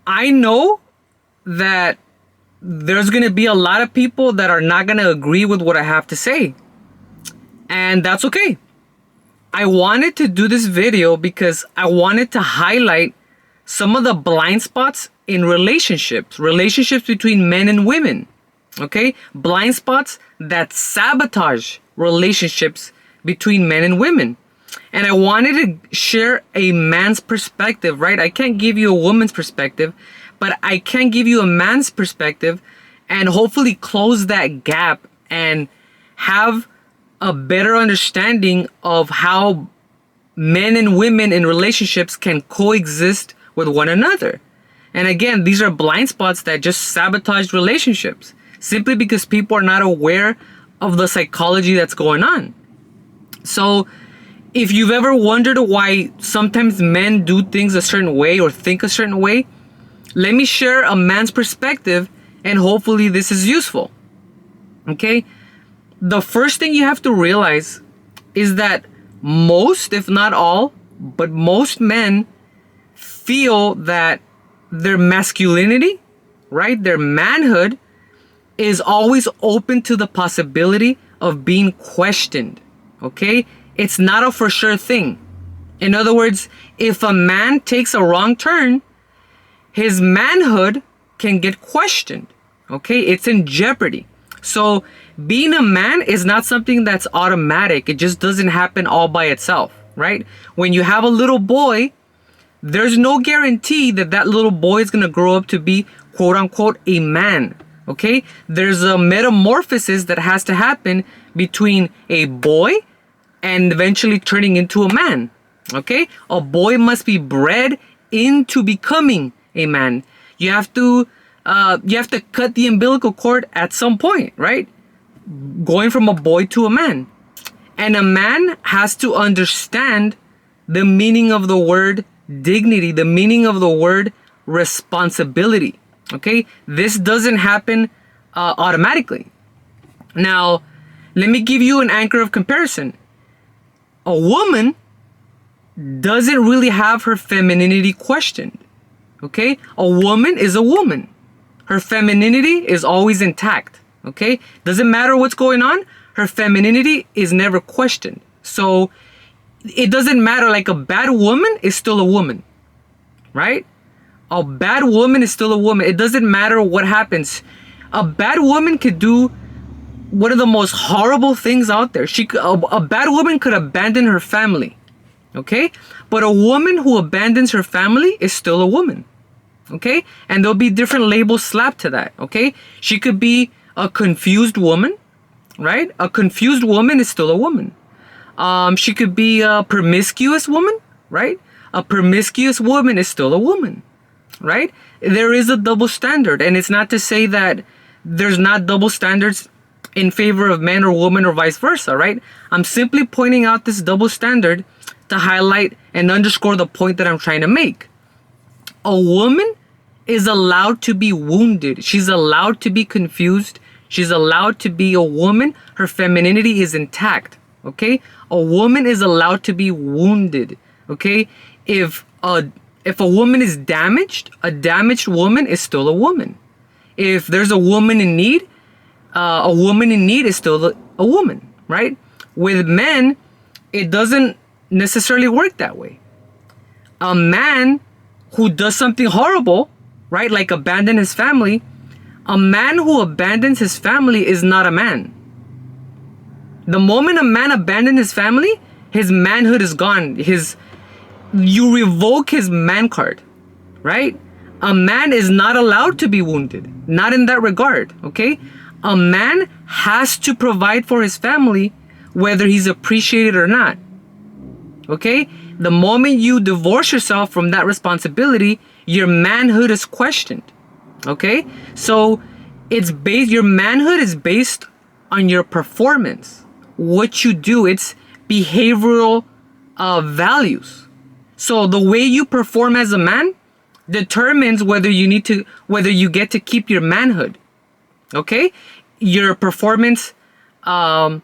I know that there's going to be a lot of people that are not going to agree with what I have to say. And that's okay. I wanted to do this video because I wanted to highlight some of the blind spots in relationships between men and women. Okay? Blind spots that sabotage relationships between men and women. And I wanted to share a man's perspective, right? I can't give you a woman's perspective, but I can give you a man's perspective and hopefully close that gap and have a better understanding of how men and women in relationships can coexist with one another. And again, these are blind spots that just sabotage relationships simply because people are not aware of the psychology that's going on. So if you've ever wondered why sometimes men do things a certain way or think a certain way, let me share a man's perspective and hopefully this is useful. Okay? The first thing you have to realize is that most, if not all, but most men feel that their masculinity, right, their manhood, is always open to the possibility of being questioned. Okay? It's not a for sure thing. In other words, if a man takes a wrong turn, his manhood can get questioned. Okay? It's in jeopardy. So being a man is not something that's automatic. It just doesn't happen all by itself, right? When you have a little boy, there's no guarantee that that little boy is going to grow up to be, quote unquote, a man. Okay? There's a metamorphosis that has to happen between a boy and eventually turning into a man. Okay? A boy must be bred into becoming a man. You have to cut the umbilical cord at some point, right? Going from a boy to a man. And a man has to understand the meaning of the word dignity, the meaning of the word responsibility. Okay? This doesn't happen automatically. Now, let me give you an anchor of comparison. A woman doesn't really have her femininity questioned. Okay? A woman is a woman. Her femininity is always intact. Okay? Doesn't matter what's going on, her femininity is never questioned. So it doesn't matter, like a bad woman is still a woman. Right? A bad woman is still a woman. It doesn't matter what happens. A bad woman could do one of the most horrible things out there. A bad woman could abandon her family. Okay? But a woman who abandons her family is still a woman. Okay? And there'll be different labels slapped to that. Okay? She could be a confused woman, right? A confused woman is still a woman. She could be a promiscuous woman, right? A promiscuous woman is still a woman, right? There is a double standard, and it's not to say that there's not double standards in favor of men or women or vice versa, right? I'm simply pointing out this double standard to highlight and underscore the point that I'm trying to make. A woman is allowed to be wounded. She's allowed to be confused. She's allowed to be a woman. Her femininity is intact. Okay? A woman is allowed to be wounded. Okay? If a woman is damaged, a damaged woman is still a woman. If there's a woman in need is still a woman, right? With men, it doesn't necessarily work that way. A man who does something horrible, right, like abandon his family, a man who abandons his family is not a man. The moment a man abandons his family, his manhood is gone. You revoke his man card, right? A man is not allowed to be wounded. Not in that regard, okay? A man has to provide for his family whether he's appreciated or not. Okay? The moment you divorce yourself from that responsibility, your manhood is questioned. Okay? So your manhood is based on your performance. What you do, it's behavioral values. So the way you perform as a man determines whether you get to keep your manhood. Okay? Your performance in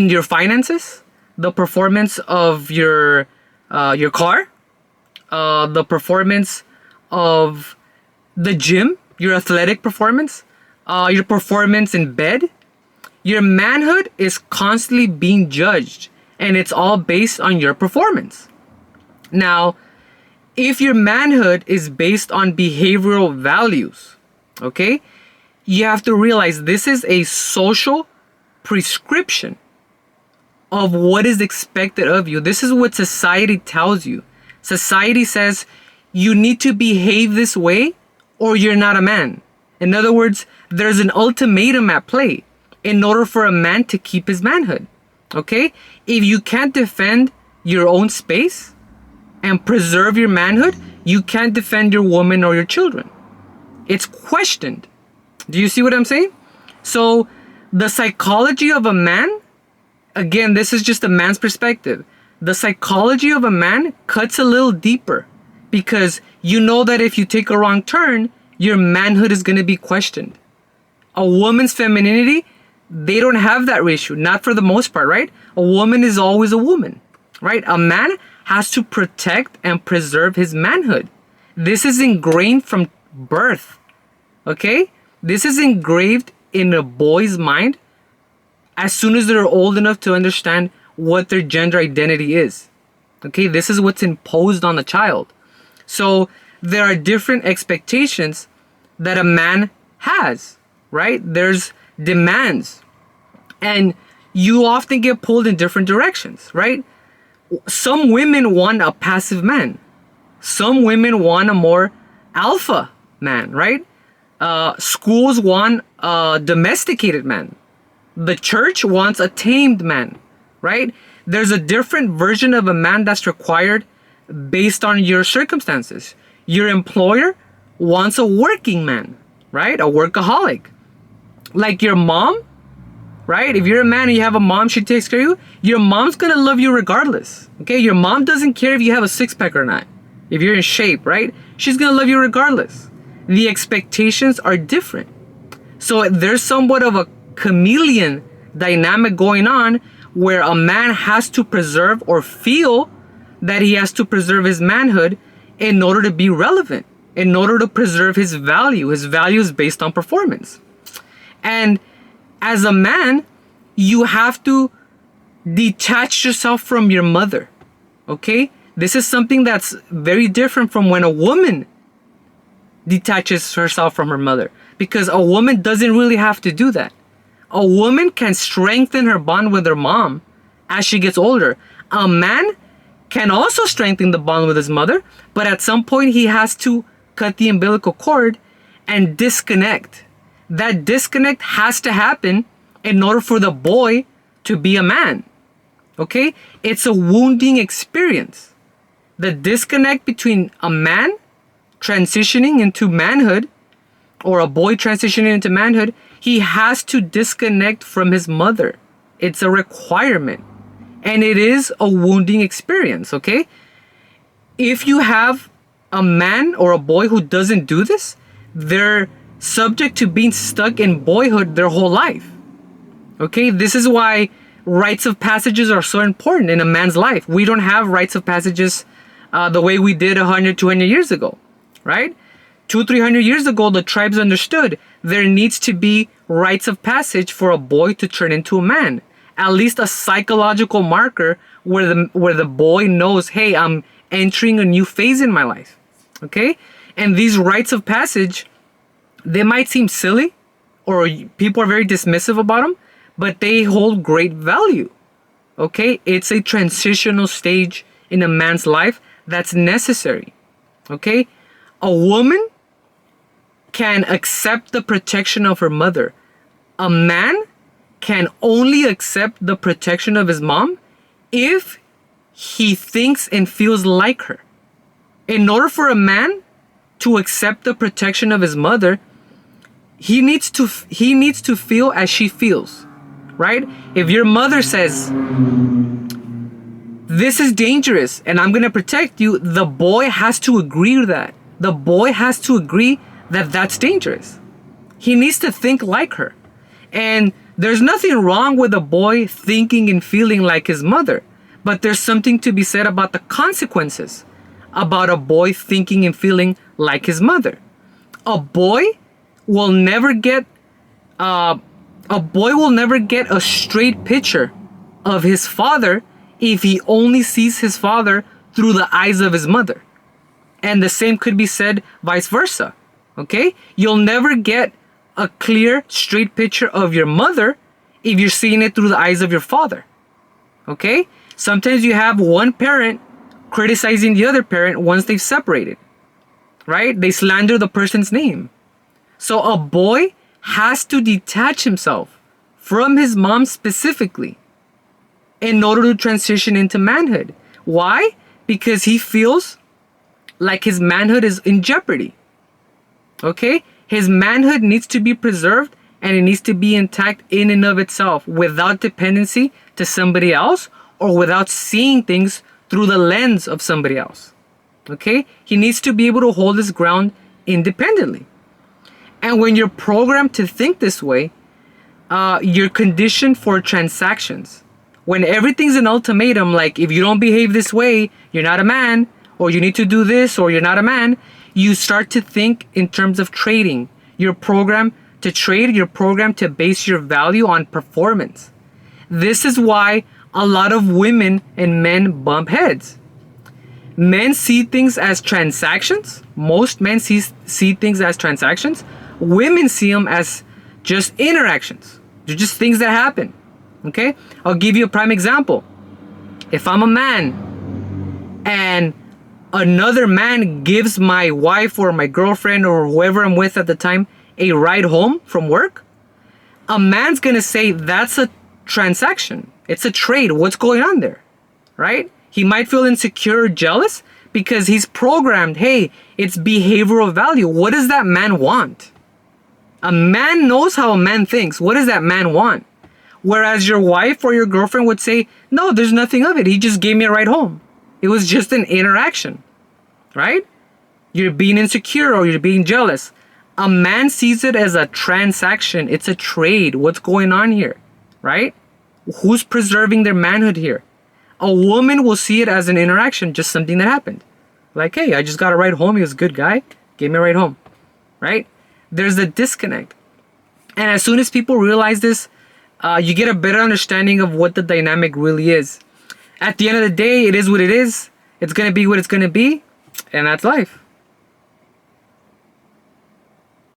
your finances, the performance of your car, the performance of the gym, your athletic performance, your performance in bed, your manhood is constantly being judged, and it's all based on your performance. Now, if your manhood is based on behavioral values, okay, you have to realize this is a social prescription of what is expected of you. This is what society tells you. Society says you need to behave this way or you're not a man. In other words, there's an ultimatum at play in order for a man to keep his manhood. Okay? If you can't defend your own space and preserve your manhood, you can't defend your woman or your children. It's questioned. Do you see what I'm saying? So the psychology of a man, again, this is just a man's perspective. The psychology of a man cuts a little deeper because you know that if you take a wrong turn, your manhood is going to be questioned. A woman's femininity, they don't have that ratio, not for the most part, right? A woman is always a woman, right? A man has to protect and preserve his manhood. This is ingrained from birth, okay? This is engraved in a boy's mind as soon as they're old enough to understand what their gender identity is. Okay, this is what's imposed on the child. So there are different expectations that a man has, right? There's demands. And you often get pulled in different directions, right? Some women want a passive man. Some women want a more alpha man, right? Schools want a domesticated man. The church wants a tamed man, right? There's a different version of a man that's required based on your circumstances. Your employer wants a working man, right? A workaholic. Like your mom, right? If you're a man and you have a mom, she takes care of you, your mom's gonna love you regardless, okay? Your mom doesn't care if you have a six-pack or not. If you're in shape, right? She's gonna love you regardless. The expectations are different. So there's somewhat of a chameleon dynamic going on where a man has to preserve or feel that he has to preserve his manhood in order to be relevant, in order to preserve his value. His value is based on performance. And as a man, you have to detach yourself from your mother, okay? This is something that's very different from when a woman detaches herself from her mother, because a woman doesn't really have to do that. A woman can strengthen her bond with her mom as she gets older. A man can also strengthen the bond with his mother, but at some point he has to cut the umbilical cord and disconnect. That disconnect has to happen in order for the boy to be a man. Okay? It's a wounding experience. The disconnect between a man transitioning into manhood or a boy transitioning into manhood, he has to disconnect from his mother. It's a requirement. And it is a wounding experience, okay? If you have a man or a boy who doesn't do this, they're subject to being stuck in boyhood their whole life. Okay? This is why rites of passages are so important in a man's life. We don't have rites of passages the way we did 100, 200 years ago, right? 200-300 years ago, the tribes understood there needs to be rites of passage for a boy to turn into a man. At least a psychological marker where the boy knows, hey, I'm entering a new phase in my life. Okay? And these rites of passage, they might seem silly or people are very dismissive about them, but they hold great value. Okay? It's a transitional stage in a man's life that's necessary. Okay? A woman can accept the protection of her mother. A man can only accept the protection of his mom if he thinks and feels like her. In order for a man to accept the protection of his mother, he needs to feel as she feels, right? If your mother says, this is dangerous and I'm going to protect you, the boy has to agree with that. The boy has to agree that that's dangerous. He needs to think like her. And there's nothing wrong with a boy thinking and feeling like his mother, but there's something to be said about the consequences about a boy thinking and feeling like his mother. A boy will never get a straight picture of his father if he only sees his father through the eyes of his mother. And the same could be said vice versa. Okay? You'll never get a clear, straight picture of your mother if you're seeing it through the eyes of your father. Okay? Sometimes you have one parent criticizing the other parent once they've separated. Right? They slander the person's name. So a boy has to detach himself from his mom specifically in order to transition into manhood. Why? Because he feels like his manhood is in jeopardy. Okay? His manhood needs to be preserved, and it needs to be intact in and of itself without dependency to somebody else or without seeing things through the lens of somebody else. Okay? He needs to be able to hold his ground independently. And when you're programmed to think this way, you're conditioned for transactions. When everything's an ultimatum, like if you don't behave this way, you're not a man, or you need to do this, or you're not a man, you start to think in terms of trading. You're programmed to trade, you're programmed to base your value on performance. This is why a lot of women and men bump heads. Men see things as transactions. Most men see things as transactions. Women see them as just interactions. They're just things that happen. Okay? I'll give you a prime example. If I'm a man and another man gives my wife or my girlfriend or whoever I'm with at the time a ride home from work, a man's gonna say that's a transaction. It's a trade. What's going on there? Right? He might feel insecure or jealous because he's programmed, hey, it's behavioral value. What does that man want? A man knows how a man thinks. What does that man want? Whereas your wife or your girlfriend would say, no, there's nothing of it. He just gave me a ride home. It was just an interaction, right? You're being insecure or you're being jealous. A man sees it as a transaction. It's a trade. What's going on here, right? Who's preserving their manhood here? A woman will see it as an interaction, just something that happened. Like, hey, I just got a ride home. He was a good guy. Gave me a ride home, right? There's a disconnect. And as soon as people realize this, you get a better understanding of what the dynamic really is. At the end of the day, it is what it is. It's going to be what it's going to be. And that's life.